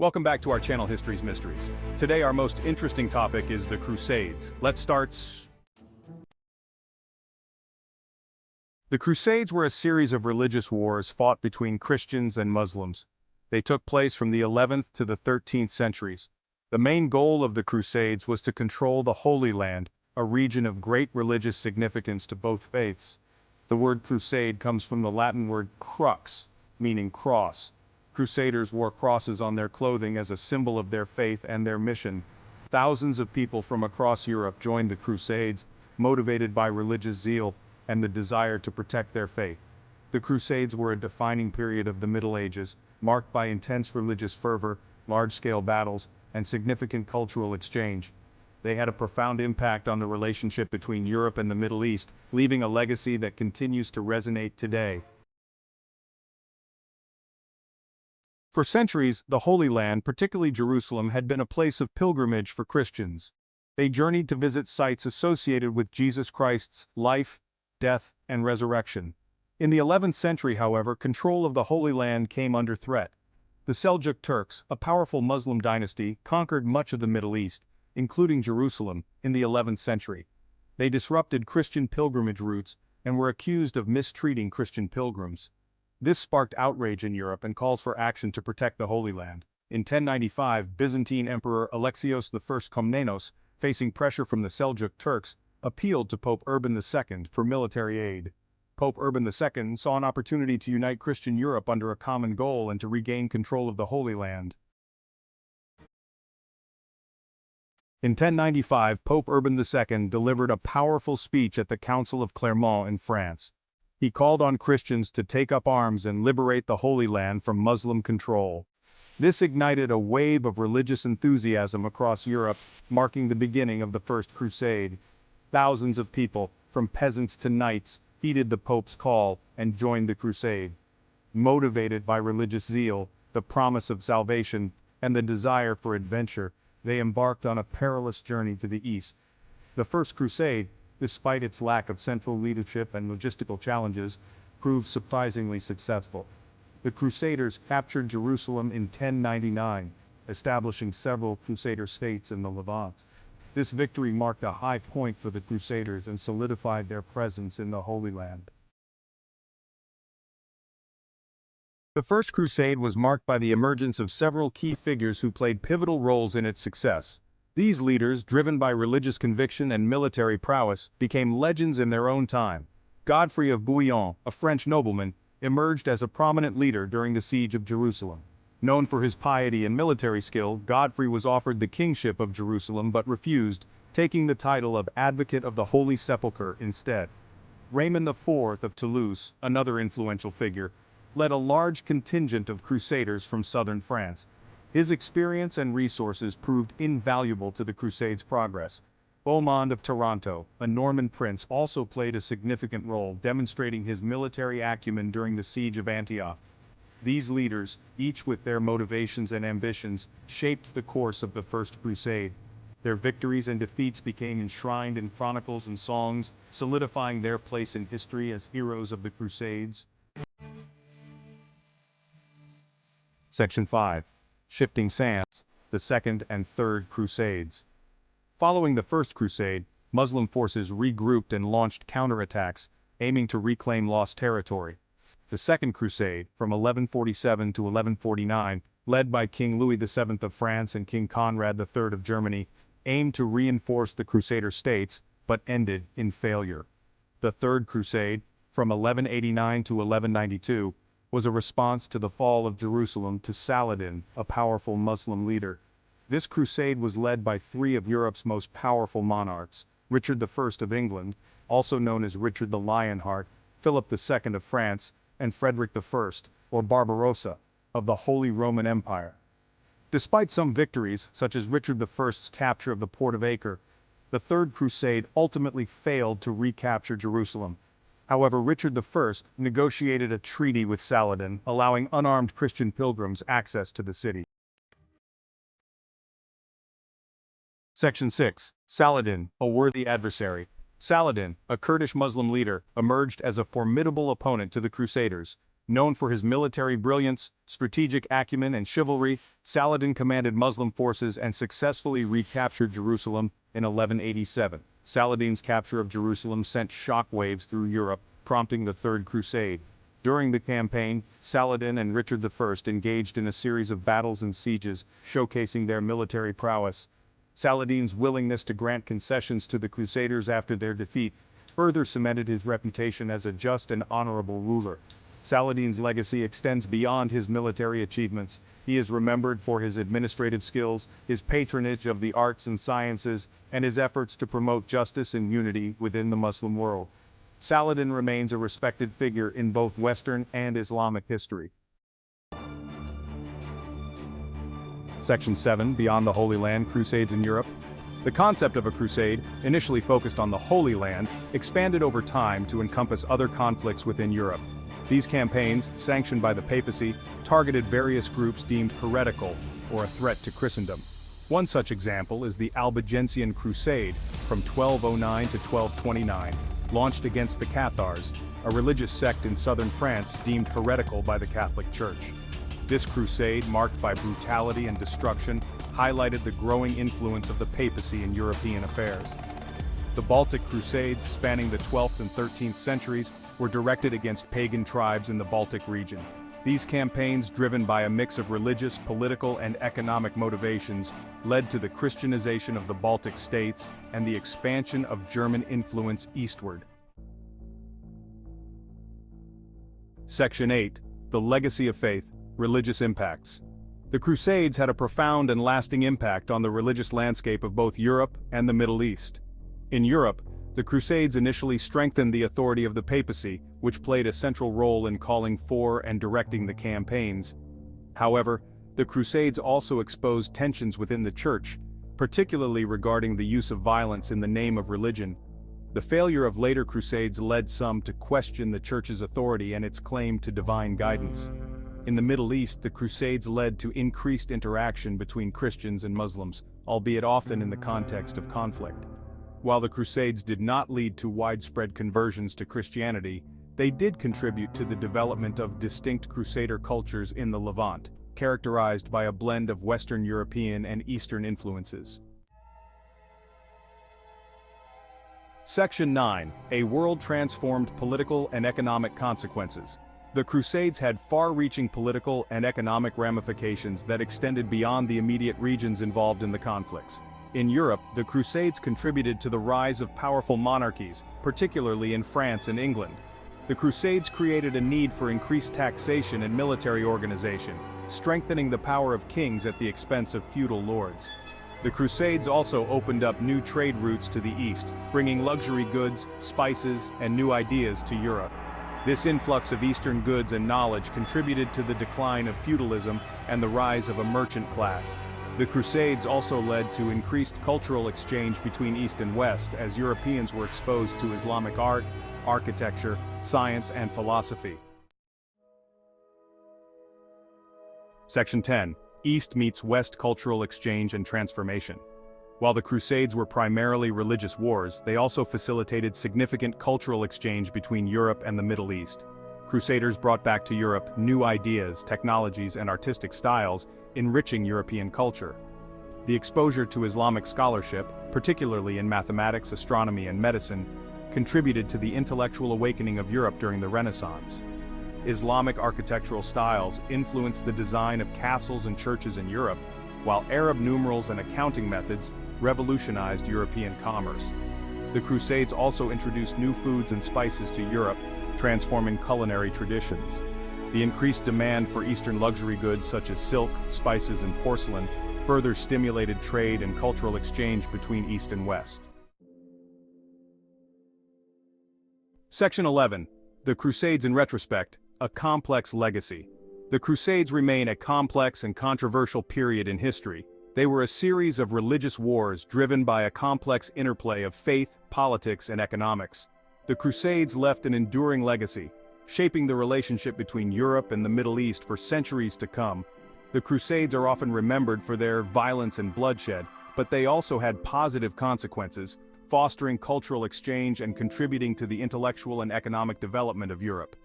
Welcome back to our channel History's Mysteries. Today our most interesting topic is the Crusades. Let's start. The Crusades were a series of religious wars fought between Christians and Muslims. They took place from the 11th to the 13th centuries. The main goal of the Crusades was to control the Holy Land, a region of great religious significance to both faiths. The word crusade comes from the Latin word crux, meaning cross. Crusaders wore crosses on their clothing as a symbol of their faith and their mission. Thousands of people from across Europe joined the Crusades, motivated by religious zeal and the desire to protect their faith. The Crusades were a defining period of the Middle Ages, marked by intense religious fervor, large-scale battles, and significant cultural exchange. They had a profound impact on the relationship between Europe and the Middle East, leaving a legacy that continues to resonate today. For centuries, the Holy Land, particularly Jerusalem, had been a place of pilgrimage for Christians. They journeyed to visit sites associated with Jesus Christ's life, death, and resurrection. In the 11th century, however, control of the Holy Land came under threat. The Seljuk Turks, a powerful Muslim dynasty, conquered much of the Middle East, including Jerusalem, in the 11th century. They disrupted Christian pilgrimage routes and were accused of mistreating Christian pilgrims. This sparked outrage in Europe and calls for action to protect the Holy Land. In 1095, Byzantine Emperor Alexios I Komnenos, facing pressure from the Seljuk Turks, appealed to Pope Urban II for military aid. Pope Urban II saw an opportunity to unite Christian Europe under a common goal and to regain control of the Holy Land. In 1095, Pope Urban II delivered a powerful speech at the Council of Clermont in France. He called on Christians to take up arms and liberate the Holy Land from Muslim control. This ignited a wave of religious enthusiasm across Europe, marking the beginning of the First Crusade. Thousands of people, from peasants to knights, heeded the Pope's call and joined the crusade. Motivated by religious zeal, the promise of salvation, and the desire for adventure, they embarked on a perilous journey to the east. The First Crusade, despite its lack of central leadership and logistical challenges, proved surprisingly successful. The Crusaders captured Jerusalem in 1099, establishing several Crusader states in the Levant. This victory marked a high point for the Crusaders and solidified their presence in the Holy Land. The First Crusade was marked by the emergence of several key figures who played pivotal roles in its success. These leaders, driven by religious conviction and military prowess, became legends in their own time. Godfrey of Bouillon, a French nobleman, emerged as a prominent leader during the siege of Jerusalem. Known for his piety and military skill, Godfrey was offered the kingship of Jerusalem but refused, taking the title of Advocate of the Holy Sepulchre instead. Raymond IV of Toulouse, another influential figure, led a large contingent of crusaders from southern France. His experience and resources proved invaluable to the Crusades' progress. Bohemond of Taranto, a Norman prince, also played a significant role, demonstrating his military acumen during the siege of Antioch. These leaders, each with their motivations and ambitions, shaped the course of the First Crusade. Their victories and defeats became enshrined in chronicles and songs, solidifying their place in history as heroes of the Crusades. Section 5. Shifting Sands, the Second and Third Crusades. Following the First Crusade, Muslim forces regrouped and launched counterattacks, aiming to reclaim lost territory. The Second Crusade, from 1147 to 1149, led by King Louis VII of France and King Conrad III of Germany, aimed to reinforce the Crusader states, but ended in failure. The Third Crusade, from 1189 to 1192, was a response to the fall of Jerusalem to Saladin, a powerful Muslim leader. This crusade was led by three of Europe's most powerful monarchs: Richard I of England, also known as Richard the Lionheart, Philip II of France, and Frederick I, or Barbarossa, of the Holy Roman Empire. Despite some victories, such as Richard I's capture of the port of Acre, the Third Crusade ultimately failed to recapture Jerusalem. However, Richard I negotiated a treaty with Saladin, allowing unarmed Christian pilgrims access to the city. Section 6. Saladin, a worthy adversary. Saladin, a Kurdish Muslim leader, emerged as a formidable opponent to the Crusaders. Known for his military brilliance, strategic acumen, and chivalry, Saladin commanded Muslim forces and successfully recaptured Jerusalem in 1187. Saladin's capture of Jerusalem sent shockwaves through Europe, prompting the Third Crusade. During the campaign, Saladin and Richard I engaged in a series of battles and sieges, showcasing their military prowess. Saladin's willingness to grant concessions to the Crusaders after their defeat further cemented his reputation as a just and honorable ruler. Saladin's legacy extends beyond his military achievements. He is remembered for his administrative skills, his patronage of the arts and sciences, and his efforts to promote justice and unity within the Muslim world. Saladin remains a respected figure in both Western and Islamic history. Section 7, Beyond the Holy Land, Crusades in Europe. The concept of a crusade, initially focused on the Holy Land, expanded over time to encompass other conflicts within Europe. These campaigns, sanctioned by the papacy, targeted various groups deemed heretical or a threat to Christendom. One such example is the Albigensian Crusade from 1209 to 1229, launched against the Cathars, a religious sect in southern France deemed heretical by the Catholic Church. This crusade, marked by brutality and destruction, highlighted the growing influence of the papacy in European affairs. The Baltic Crusades, spanning the 12th and 13th centuries, were directed against pagan tribes in the Baltic region. These campaigns, driven by a mix of religious, political, and economic motivations, led to the Christianization of the Baltic states and the expansion of German influence eastward. Section 8. The Legacy of Faith, Religious Impacts. The Crusades had a profound and lasting impact on the religious landscape of both Europe and the Middle East. In Europe, the Crusades initially strengthened the authority of the papacy, which played a central role in calling for and directing the campaigns. However, the Crusades also exposed tensions within the Church, particularly regarding the use of violence in the name of religion. The failure of later Crusades led some to question the Church's authority and its claim to divine guidance. In the Middle East, the Crusades led to increased interaction between Christians and Muslims, albeit often in the context of conflict. While the Crusades did not lead to widespread conversions to Christianity, they did contribute to the development of distinct Crusader cultures in the Levant, characterized by a blend of Western European and Eastern influences. Section 9. A World Transformed Political and Economic Consequences. The Crusades had far-reaching political and economic ramifications that extended beyond the immediate regions involved in the conflicts. In Europe, the Crusades contributed to the rise of powerful monarchies, particularly in France and England. The Crusades created a need for increased taxation and military organization, strengthening the power of kings at the expense of feudal lords. The Crusades also opened up new trade routes to the east, bringing luxury goods, spices, and new ideas to Europe. This influx of Eastern goods and knowledge contributed to the decline of feudalism and the rise of a merchant class. The Crusades also led to increased cultural exchange between East and West as Europeans were exposed to Islamic art, architecture, science, and philosophy. Section 10. East meets West cultural exchange and transformation. While the Crusades were primarily religious wars, they also facilitated significant cultural exchange between Europe and the Middle East. Crusaders brought back to Europe new ideas, technologies, and artistic styles, enriching European culture. The exposure to Islamic scholarship, particularly in mathematics, astronomy, and medicine, contributed to the intellectual awakening of Europe during the Renaissance. Islamic architectural styles influenced the design of castles and churches in Europe, while Arab numerals and accounting methods revolutionized European commerce. The Crusades also introduced new foods and spices to Europe, transforming culinary traditions. The increased demand for Eastern luxury goods such as silk, spices, and porcelain further stimulated trade and cultural exchange between East and West. Section 11. The Crusades in retrospect, a complex legacy. The Crusades remain a complex and controversial period in history. They were a series of religious wars driven by a complex interplay of faith, politics, and economics. The Crusades left an enduring legacy, shaping the relationship between Europe and the Middle East for centuries to come. The Crusades are often remembered for their violence and bloodshed, but they also had positive consequences, fostering cultural exchange and contributing to the intellectual and economic development of Europe.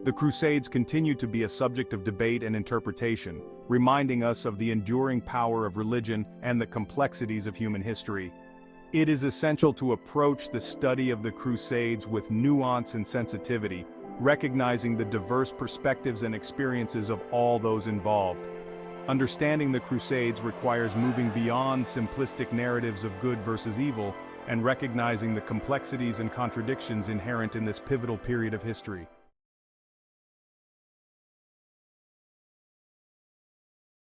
The Crusades continue to be a subject of debate and interpretation, reminding us of the enduring power of religion and the complexities of human history. It is essential to approach the study of the Crusades with nuance and sensitivity, recognizing the diverse perspectives and experiences of all those involved. Understanding the Crusades requires moving beyond simplistic narratives of good versus evil and recognizing the complexities and contradictions inherent in this pivotal period of history.